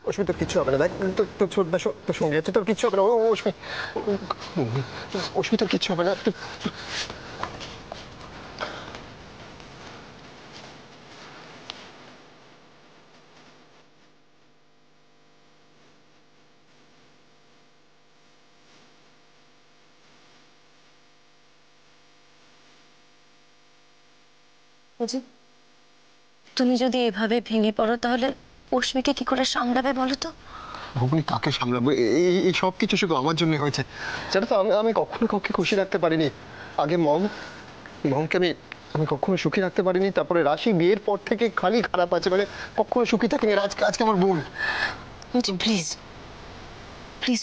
অস্মি তোর কিচ্ছু হবে না, দেখ তোর ছোটদা তোর সঙ্গে আছে, তোর কিচ্ছু হবে না। অস্মি, অস্মি তোর কিচ্ছু হবে না। তুমি যদি এভাবে ভেঙে পড়ো তাহলে অস্মিকে কি করে সামলাবে বলো তো? ভুবনি কাকে সামলাবো? এই সব কিছু শুধু আমার জন্য হয়েছে। জানো তো, আমি কখনো কাউকে খুশি রাখতে পারিনি। আগে মমকে আমি কখনো সুখী রাখতে পারিনি। তারপরে রাশি বিয়ের পর থেকে খালি খারাপ আছে, মানে কখনো সুখী থাকিনি। আজকে আমার বোন। প্লিজ প্লিজ,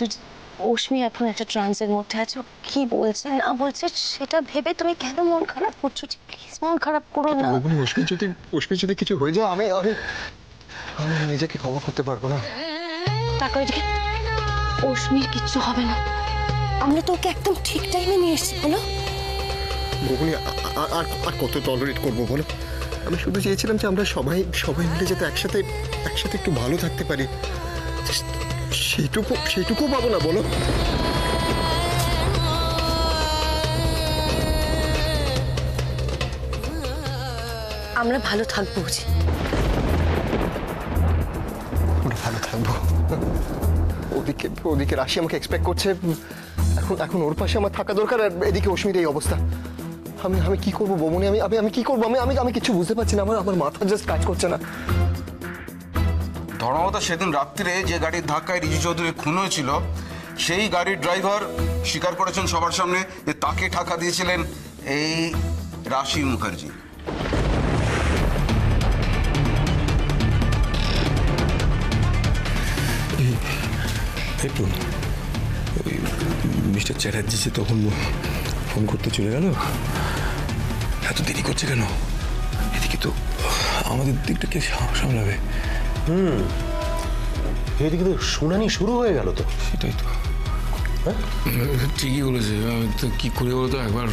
অস্মি এখন একটা ট্রান্সের মধ্যে আছে, কি বলছে না বলছে সেটা ভেবে তুমি কেন মন খারাপ করছো? প্লিজ মন খারাপ করো না। অস্মি যদি কিছু হয়ে যায়, আমি নিজেকে ক্ষমা করতে পারবো না। তাকে অস্মির কিচ্ছু হবে না, আমরা তো ওকে একদম ঠিক টাইমে নিয়ে এসেছি। বলো বকুনি, আর কত টলারেট করবো বলো? আমি শুধু চেয়েছিলাম যে আমরা সবাই মিলে যাতে একসাথে একটু ভালো থাকতে পারি। সেইটুকু পাবো না বলো? আমরা ভালো থাকবো বুঝি? আমরা ভালো থাকবো। ওদিকে রাশি আমাকে এক্সপেক্ট করছে, এখন ওর পাশে আমার থাকা দরকার। আর এদিকে অস্মির এই অবস্থা। আমি কি করবো বমনি? আমি কি করবো? আমি কিছু বুঝতে পারছি না। আমার মাথা জাস্ট কাজ করছে না। ধর্মতা সেদিন রাত্রিরে যে গাড়ির ধাক্কায় রিজু চৌধুরী খুন হয়েছিল, সেই গাড়ির ড্রাইভার স্বীকার করেছেন সবার সামনে যে তাকে টাকা দিয়েছিলেন এই রাশি মুখার্জি। মিস্টার চ্যাটার্জি যে তখন ফোন করতে চলে গেল, এত দেরি করছে কেন? এদিকে তো আমাদের দিকটা কে সামলাবে? এদিকে তো শুনানি শুরু হয়ে গেল। তো সেটাই তো, ঠিকই বলেছে। আমি তো কি করি বলো তো, একবার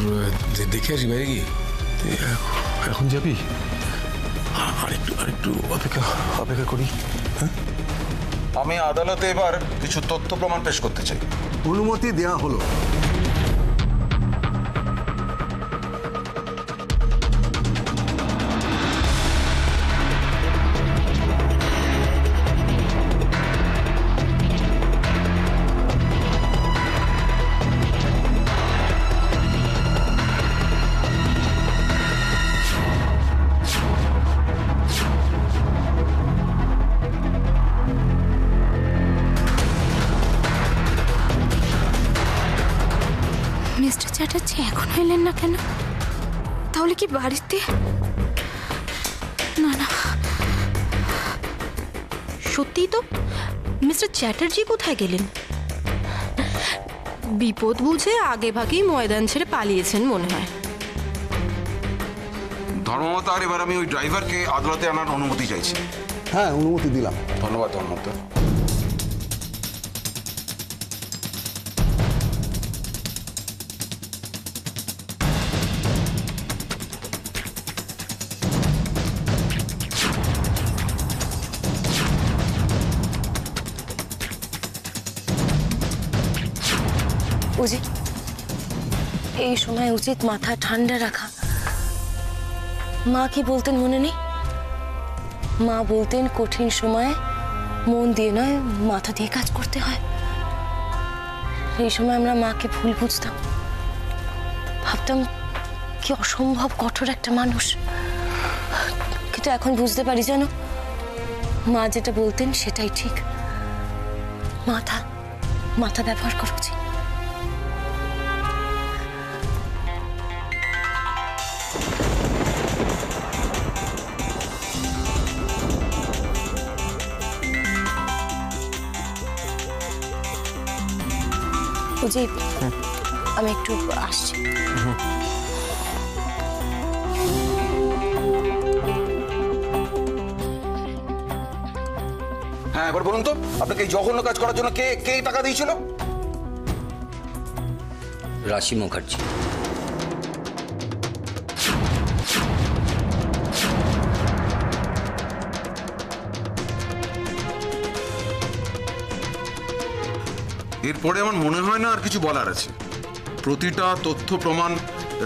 দেখে আসি বাইরে গিয়ে। এখন যাবি? আরেকটু অপেক্ষা করি। হ্যাঁ, আমি আদালতে এবার কিছু তথ্য প্রমাণ পেশ করতে চাই। অনুমতি দেওয়া হলো। মিস্টার চ্যাটার্জি এখনো এলেন না কেন? তাহলে কি বাড়িতে? না না, সত্যিই তো মিস্টার চ্যাটার্জি কোথায় গেলেন? বিপদ বুঝে আগে ভাগেই ময়দান ছেড়ে পালিয়েছেন মনে হয়। ধর্মতার এবার আমি ওই ড্রাইভারকে আদালতে আনার অনুমতি চাইছি। হ্যাঁ, অনুমতি দিলাম। ধন্যবাদ ধর্মতা। উচিত এই সময় উচিত মাথা ঠান্ডা রাখা। মা কি বলতেন মনে নেই? মা বলতেন কঠিন সময়ে মন দিয়ে নয় মাথা দিয়ে কাজ করতে হয়। এই সময় আমরা মাকে ভুল বুঝতাম, ভাবতাম কি অসম্ভব কঠোর একটা মানুষ। কিন্তু এখন বুঝতে পারি জানো, মা যেটা বলতেন সেটাই ঠিক। মাথা ব্যবহার করা উচিত। জি, আমি একটু আসছি। হ্যাঁ, এবার বলুন তো, আপনাকে এই জঘন্য কাজ করার জন্য কে টাকা দিয়েছিল? রাশি মুখার্জি। এরপরে আমার মনে হয় না আর কিছু বলার আছে। প্রতিটা তথ্য প্রমাণ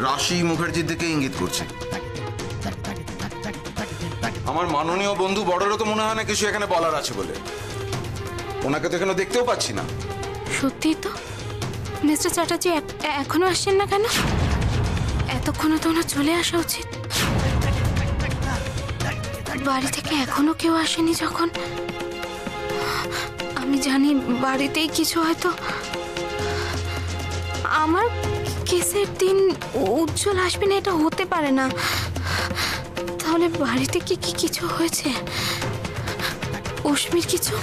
রাশি মুখার্জির দিকে ইঙ্গিত করছে। আমার মাননীয় বন্ধু বড়রও তো মনে হয় না কিছু এখানে বলার আছে বলে। ওনাকে তো এখানে দেখতেও পাচ্ছি না। সত্যি তো মিস্টার চ্যাটার্জি এখনো আসছেন না কেন? এতক্ষণে তো ওনার চলে আসা উচিত। বাড়ি থেকে এখনো কেউ আসেনি যখন, আমি জানি বাড়িতেই কিছু হয়তো। আমার কেসের দিন উজ্জ্বল আসবে না এটা হতে পারে না। তাহলে বাড়িতে কি কি কিছু হয়েছে? অশ্মির কিছু?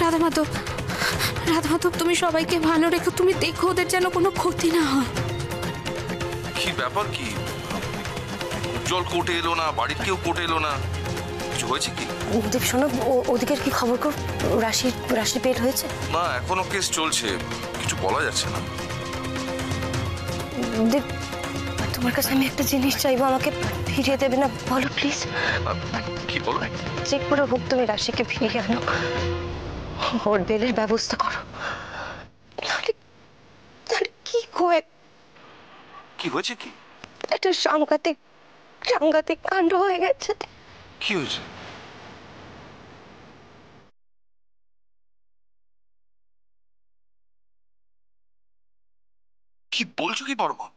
রাধা মাধব, তুমি সবাইকে ভালো রেখো। তুমি দেখো ওদের যেন কোনো ক্ষতি না হয়। কি ব্যাপার? কি উজ্জ্বল কোর্টে এলো না, বাড়ির কেউ কোর্টে এলো না, কিছু হয়েছে কি? দেব শোনো, ওদিকের কি খবর কর? রাশির পেট হয়েছে? না, এখনো কেস চলছে, কিছু বলা যাচ্ছে না। দেব, তোমার কাছে আমি একটা জিনিস চাইবো, আমাকে ফিরিয়ে দেবে না? বলো প্লিজ। কি বলো? চেক করে হোক তুমি রাশিকে ফিরিয়ে আনো, ওর বেলের ব্যবস্থা করো। তাহলে কি হয়? কি হয়েছে? কি একটা সাংঘাতিক কাণ্ড হয়ে গেছে। কি হয়েছে? কি বলছো কি বর্মা?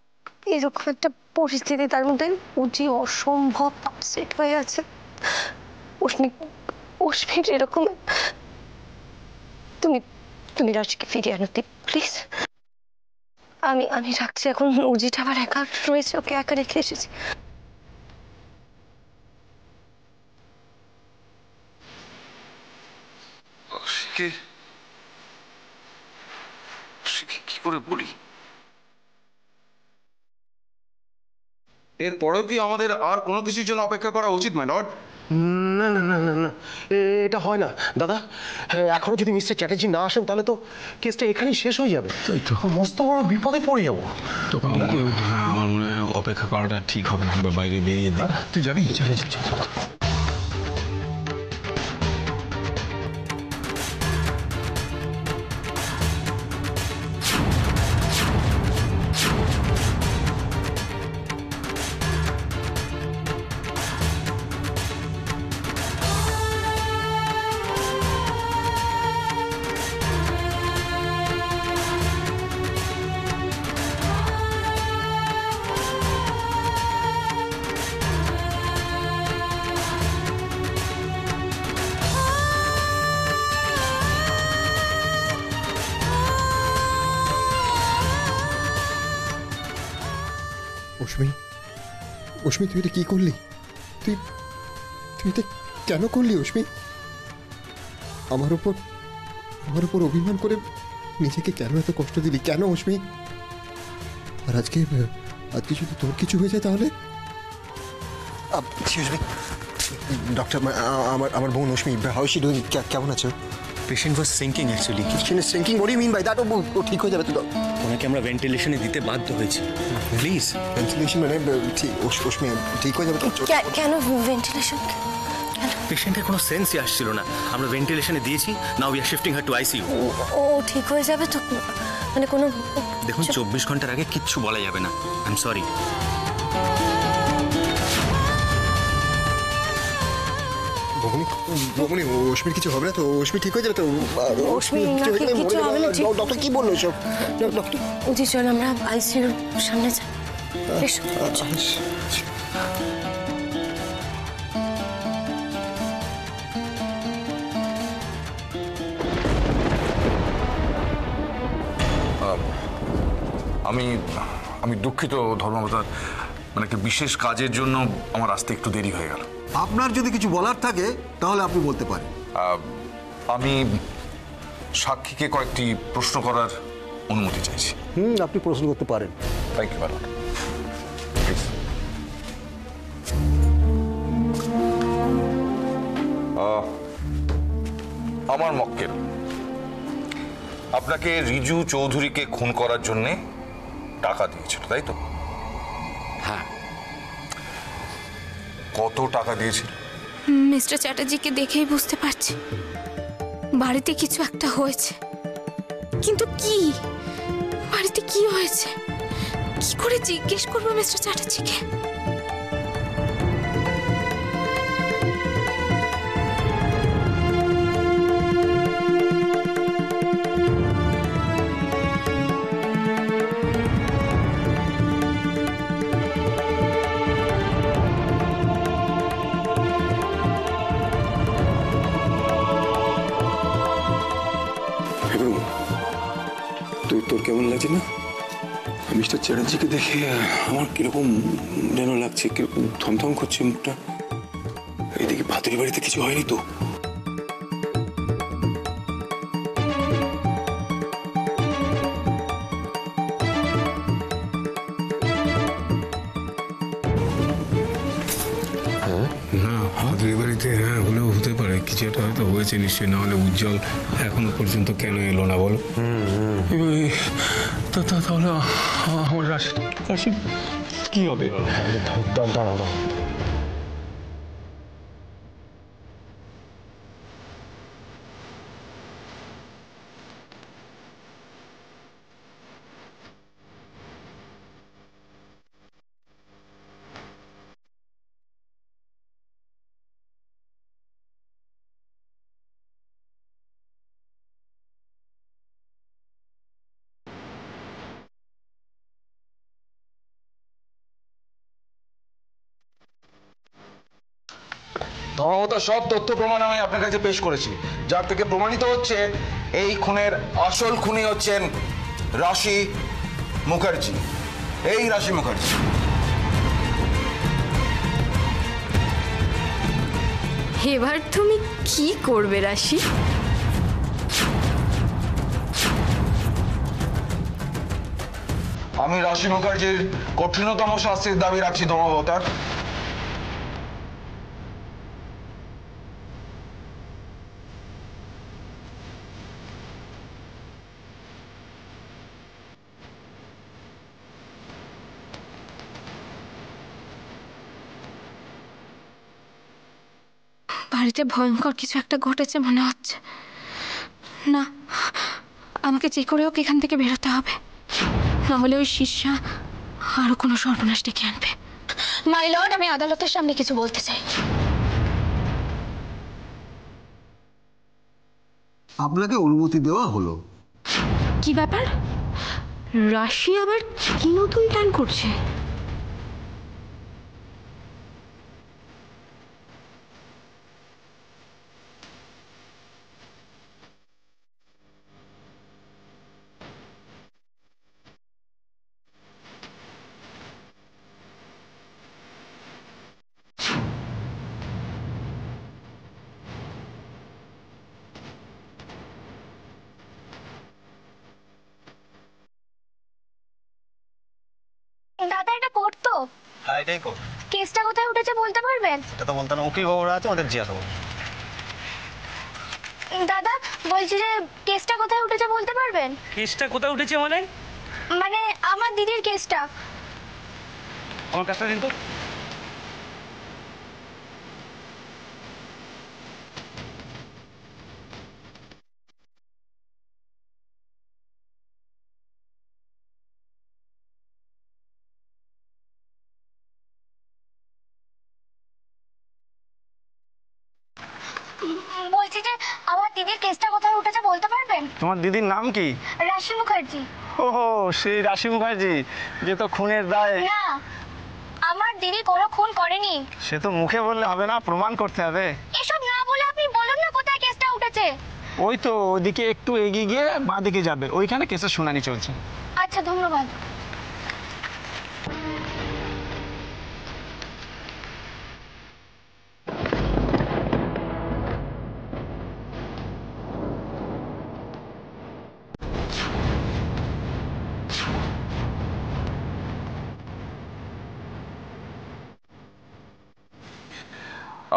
এরকম একটা পরিস্থিতি, তার মধ্যে উজি অসম্ভব আপসেট হয়ে আছে। অশ্মির এরকম, তুমি রাশিকে ফিরিয়ে আনো প্লিজ। আমি রাখছি এখন। উজিটা আবার একা রয়েছে, ওকে একা রেখে এসেছি। কি করে বলি? এরপরেও কি আমাদের আর কোনো কিছুর জন্য অপেক্ষা করা উচিত মাই লর্ড? না না না না না, এটা হয় না দাদা। এখনো যদি মিস্টার চ্যাটার্জি না আসেন তাহলে তো কেসটা এখানেই শেষ হয়ে যাবে। তাই তো। মস্ত বড় বিপদে পড়ে যাবো। তো আমার মনে হয় অপেক্ষা করাটা ঠিক হবে না, বাইরে বেরিয়ে দিই। তুই যাবি? অশ্মি, তুই এটা কি করলি? তুই এটা কেন করলি অশ্মি? আমার উপর অভিমান করে নিজেকে কেন এত কষ্ট দিলি? কেন অশ্মি? আর আজকে যদি তোর কিছু হয়ে যায় তাহলে? ডক্টর, আমার বোন Ashmi, how is she doing? কেমন আছো? Patient was sinking actually. Sinking? What do you mean by that? ও ঠিক হয়ে যাবে তো? ওনাকে আমরা ভেন্টিলেশনে দিতে বাধ্য হয়েছি। প্লিজ। ভেন্টিলেশন মানে অশ্মি ঠিক হয়ে যাবে তো? কেন ভেন্টিলেশন? পেশেন্টের কোনো সেন্সই আসছিল না, আমরা ভেন্টিলেশনে দিয়েছি। Now we are shifting her to ICU. ও ঠিক হয়ে যাবে তো? মানে কোনো দেখুন, 24 ঘন্টার আগে কিচ্ছু বলা যাবে না। I am sorry. বৌমনি, অশ্মির কিছু হবে না তো? অশ্মি ঠিক হয়ে যাবে তো? অশ্মির কিছু হবে না? ডক্টর কি বললো এসব? ডক্টর উজি, চল আমরা আইসিইউর সামনে যাই। এসো। আমি দুঃখিত ধর্মাবতার, মানে একটা বিশেষ কাজের জন্য আমার আসতে একটু দেরি হয়ে গেল। আপনার যদি কিছু বলার থাকে তাহলে আপনি বলতে পারেন। আমি সাক্ষীকে কয়েকটি প্রশ্ন করার অনুমতি চাইছি। আপনি প্রশ্ন করতে পারেন। Thank you madam. আমার মক্কেল আপনাকে রিজু চৌধুরীকে খুন করার জন্য টাকা দিয়েছিল, তাই তো? হ্যাঁ। কত টাকা দিয়েছিল? মিস্টার চ্যাটার্জিকে দেখেই বুঝতে পারছি বাড়িতে কিছু একটা হয়েছে, কিন্তু কি? বাড়িতে কি হয়েছে? কি করে জিজ্ঞেস করবো মিস্টার চ্যাটার্জিকে? তোর কেমন লাগছে না? মিস্টার চ্যাটার্জিকে দেখে আমার কিরকম যেন লাগছে, কিরকম থমথম করছে মুখটা। এদিকে ভাতুরি বাড়িতে কিছু হয়নি তো? না, ভাতুরি বাড়িতে হ্যাঁ হলেও হতে পারে, কিছু একটা হয়তো হয়েছে নিশ্চয়ই, না হলে উজ্জ্বল এখনো পর্যন্ত কেন এলো না বলো? তাহলে আমার রাশি কি হবে? দাঁড়াও। ধর্মত সব তথ্য প্রমাণ আমি আপনার কাছে পেশ করেছি, যার থেকে প্রমাণিত হচ্ছে এই খুনের আসল খুনি হচ্ছেন রাশি মুখার্জি। এই রাশি মুখার্জি। এবার তুমি কি করবে রাশি? আমি রাশি মুখার্জির কঠিনতম শাস্তির দাবি রাখছি ধর্মাবতার। বাড়িতে ভয়ঙ্কর কিছু একটা ঘটেছে মনে হচ্ছে। না, আমাকে যে করে হোক এখান থেকে বেরোতে হবে, নাহলে ওই শিষ্যা আরো কোনো সর্বনাশ ডেকে আনবে। মাই লর্ড, আমি আদালতের সামনে কিছু বলতে চাই। আপনাকে অনুমতি দেওয়া হলো। কি ব্যাপার? রাশি আবার কি নতুন প্ল্যান করছে? দাদা, এটা করতো? হ্যাঁ, এটাই কর। কেসটা কোথায় উঠেছে বলতে পারবেন? এটা তো বলতে না, উকিল বাবুরা আছে, ওদের জিজ্ঞাসা করো। দাদা, বলছি যে কেসটা কোথায় উঠেছে বলতে পারবেন? কেসটা কোথায় উঠেছে মানে? মানে আমার দিদির কেসটা। আমার কাছটা দিন তো। বলছি যে আমার দিদির কেসটা কোথায় উঠেছে বলতে পারবেন? তোমার দিদির নাম কি? রাশি মুখার্জি। ও, সেই রাশি মুখার্জি যে তো খুনের দায়। না, আমার দিদি কোনো খুন করেনি। সে তো মুখে বললে হবে না, প্রমাণ করতে হবে। এসব না বলে আপনি বলুন না কোথায় কেসটা উঠেছে। ওই তো ওদিকে একটু এগিয়ে গিয়ে বাঁ দিকে যাবে, ওইখানে কেসের শুনানি চলছে। আচ্ছা, ধন্যবাদ।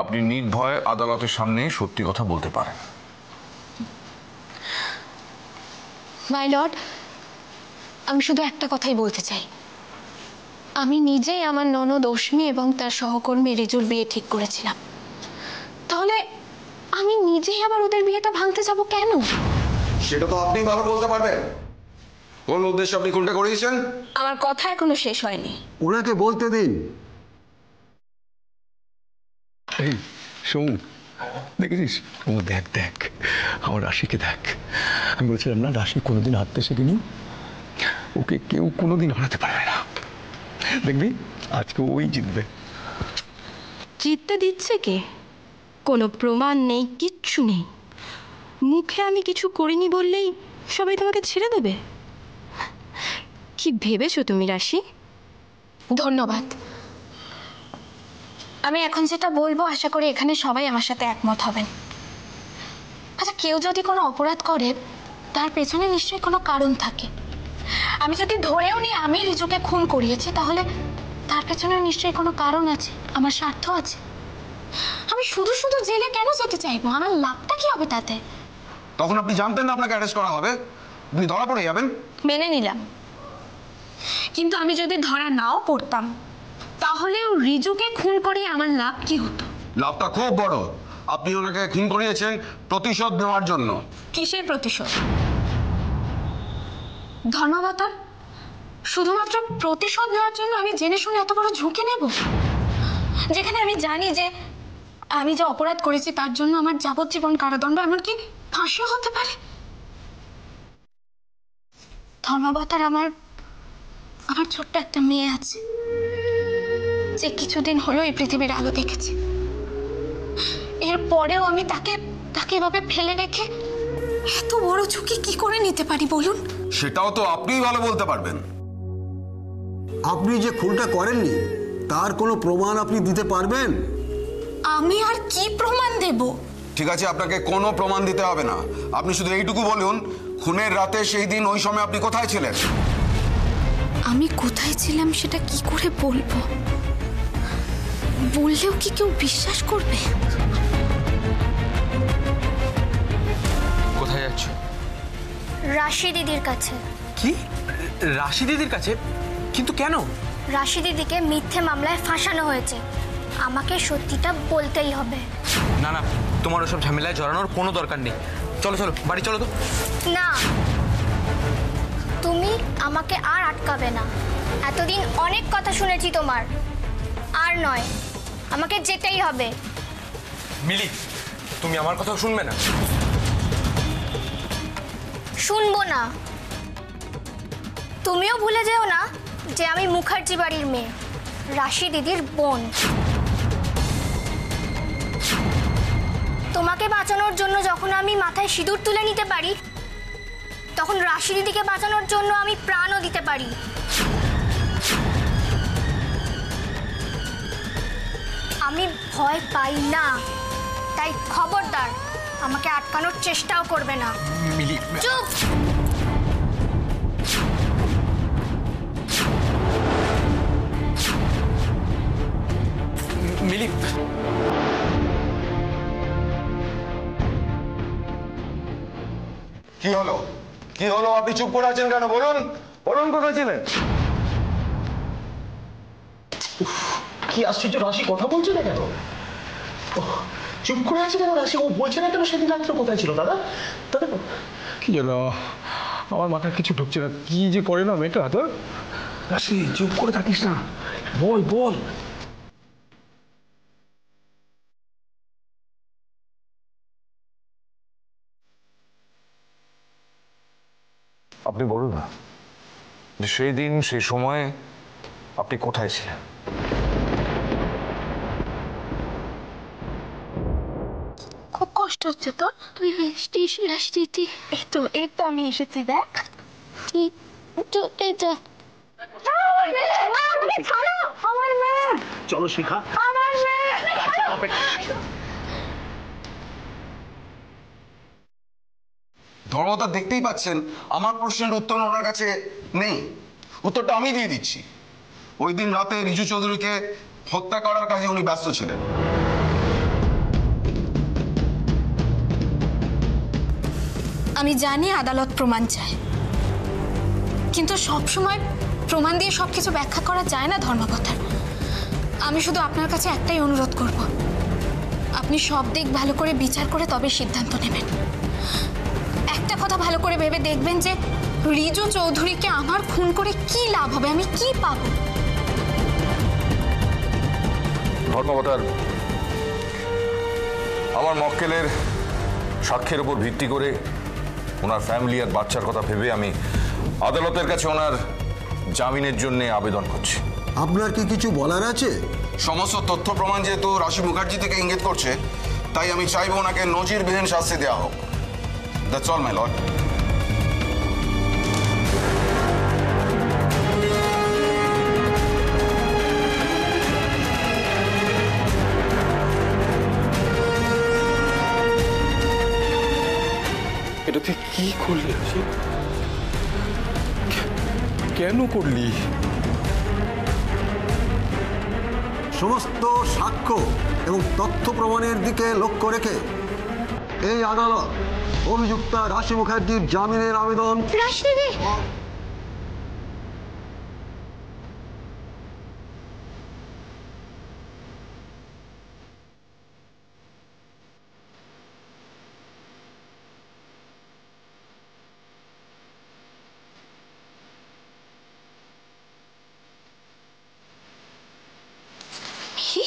আপনি নির্ভয়ে আদালতের সামনে সত্যি কথা বলতে পারেন। মাই লর্ড, আমি শুধু একটা কথাই বলতে চাই। আমি নিজেই আমার ননদ অশ্মি এবং তার সহকর্মী রিজুর বিয়ে ঠিক করেছিলাম। তাহলে আমি নিজেই আবার ওদের বিয়েটা ভাঙতে যাব কেন? সেটা তো আপনি ভালো বলতে পারবেন। কোন উদ্দেশ্যে আপনি খুনটা করিয়েছেন? আমার কথা এখনো শেষ হয়নি। ওনাকে বলতে দিন। এই শোন, দেখেছিস ও দেখ দেখ আমার রাশিকে দেখ। আমি বলছিলাম না রাশি কোনোদিন হারতে শেখেনি, ওকে কেউ কোনোদিন হারাতে পারবে না। দেখবি আজকে ওই জিতবে। জিততে দিচ্ছে কে? কোনো প্রমাণ নেই, কিচ্ছু নেই। মুখে আমি কিছু করিনি বললেই সবাই তোমাকে ছেড়ে দেবে? কি ভেবেছো তুমি রাশি? ধন্যবাদ। আমি এখন যেটা বলবো আশা করি এখানে সবাই আমার সাথে একমত হবেন। আচ্ছা, কেউ যদি কোনো অপরাধ করে তার পেছনে নিশ্চয়ই কোনো কারণ থাকে। আমি যদি ধরেও নিই আমি রিজুকে খুন করিয়েছি, তাহলে তার পেছনে নিশ্চয়ই কোনো কারণ আছে, আমার স্বার্থ আছে। আমি শুধু শুধু জেলে কেন যেতে চাইবো? আমার লাভটা কি হবে তাতে? তখন আপনি জানতেন না আপনাকে অ্যারেস্ট করা হবে, আপনি ধরা পড়ে যাবেন। মেনে নিলাম, কিন্তু আমি যদি ধরা নাও পড়তাম তাহলেও রিজুকে খুন করে আমার লাভ কি হতো? লাভটা খুব বড়। আপনি ওনাকে খুন করিয়েছেন প্রতিশোধ নেওয়ার জন্য। কিসের প্রতিশোধ? ধর্মবতার শুধুমাত্র প্রতিশোধ নেওয়ার জন্য আমি জেনে শুনে এত বড় ঝুঁকি নেব, যেখানে আমি জানি যে আমি যে অপরাধ করেছি তার জন্য আমার যাবজ্জীবন কারাদণ্ড, এমনকি ফাঁসিও হতে পারে। ধর্মবতার আমার ছোট্ট একটা মেয়ে আছে যে কিছুদিন হলো এই পৃথিবীর আলো দেখেছে। এরপরেও আমি তাকে এভাবে ফেলে রেখে এত বড় ঝুঁকি কি করে নিতে পারি বলুন? সেটাও তো আপনিই ভালো বলতে পারবেন। আপনি যে খুনটা করেননি তার কোনো প্রমাণ আপনি দিতে পারবেন? আমি আর কি প্রমাণ দেব? ঠিক আছে, আপনাকে কোনো প্রমাণ দিতে হবে না। আপনি শুধু এইটুকু বলুন, খুনের রাতে সেই দিন ওই সময় আপনি কোথায় ছিলেন? আমি কোথায় ছিলাম সেটা কি করে বলবো? বললেও কি কেউ বিশ্বাস করবে? কোথায় যাচ্ছ? রাশি দিদির কাছে। কি? রাশি দিদির কাছে? কিন্তু কেন? রাশি দিদিকে মিথ্যে মামলায় ফাঁসানো হয়েছে, আমাকে সত্যিটা বলতেই হবে। না না, তোমার ওসব ঝামেলায় জড়ানোর কোনো দরকার নেই। চলো চলো, বাড়ি চলো তো। না, তুমি আমাকে আর আটকাবে না। এতদিন অনেক কথা শুনেছি তোমার, আর নয়, আমাকে যেতেই হবে। মিলি, তুমি আমার কথা শুনবে না? শুনবো না। তুমিও ভুলে যেও না যে আমি মুখার্জি বাড়ির মেয়ে, রাশি দিদির বোন। তোমাকে বাঁচানোর জন্য যখন আমি মাথায় সিঁদুর তুলে নিতে পারি, তখন রাশি দিদিকে বাঁচানোর জন্য আমি প্রাণও দিতে পারি। আমি ভয় পাই না, তাই খবরদার আমাকে আটকানোর চেষ্টাও করবে না। মিলি, চুপ! মিলি, কি হলো? কি হলো? আপনি চুপ করে আছেন কেন? বলুন বলুন, কোথায় ছিলেন? কি আশ্চর্য, রাশি কথা বলছে না কেন? চুপ করে আছে কেন রাশি? ও বলছে না কেন সেদিন রাত্রে কোথায় ছিল? দাদা দাদা কি জানো, আমার মাথায় কিছু ঢুকছে না। কি যে করে না মেয়েটা তো। রাশি চুপ করে থাকিস না, বল বল। আপনি বলুন না যে সেই দিন সেই সময় আপনি কোথায় ছিলেন? খুব কষ্ট হচ্ছে তো? তুই এসেছিস রাশিদি? এই তো আমি এসেছি, দেখ। চলো শিখা। ধর্মতা দেখতেই পাচ্ছেন আমার প্রশ্নের উত্তর ওনার কাছে নেই। উত্তরটা আমি দিয়ে দিচ্ছি। ওই দিন রাতে রিজু চৌধুরীকে হত্যা করার কাজে উনি ব্যস্ত ছিলেন। আমি জানি আদালত প্রমাণ চায়, কিন্তু সবসময় প্রমাণ দিয়ে সবকিছু ব্যাখ্যা করা যায় না ধর্মপথার। আমি শুধু আপনার কাছে একটাই অনুরোধ করব, আপনি সব দিক ভালো করে বিচার করে তবে সিদ্ধান্ত নেবেন। একটা কথা ভালো করে ভেবে দেখবেন যে রিজু চৌধুরীকে আমার খুন করে কি লাভ হবে, আমি কি পাবো? ধর্মবতার আমার মক্কেলের সাক্ষ্যের উপর ভিত্তি করে ওনার ফ্যামিলি আর বাচ্চার কথা ভেবে আমি আদালতের কাছে ওনার জামিনের জন্য আবেদন করছি। আপনার কি কিছু বলার আছে? সমস্ত তথ্য প্রমাণ যেহেতু রাশি মুখার্জি থেকে ইঙ্গিত করছে, তাই আমি চাইবো ওনাকে নজিরবিহীন শাস্তি দেওয়া হোক। That's all my lord. এটা তুই কি করলি রাশি? কেন করলি? সমস্ত সাক্ষ্য এবং তথ্য প্রমাণের দিকে লক্ষ্য রেখে এই আদালত অভিযুক্তা রাশি মুখার্জির জামিনের আবেদন কি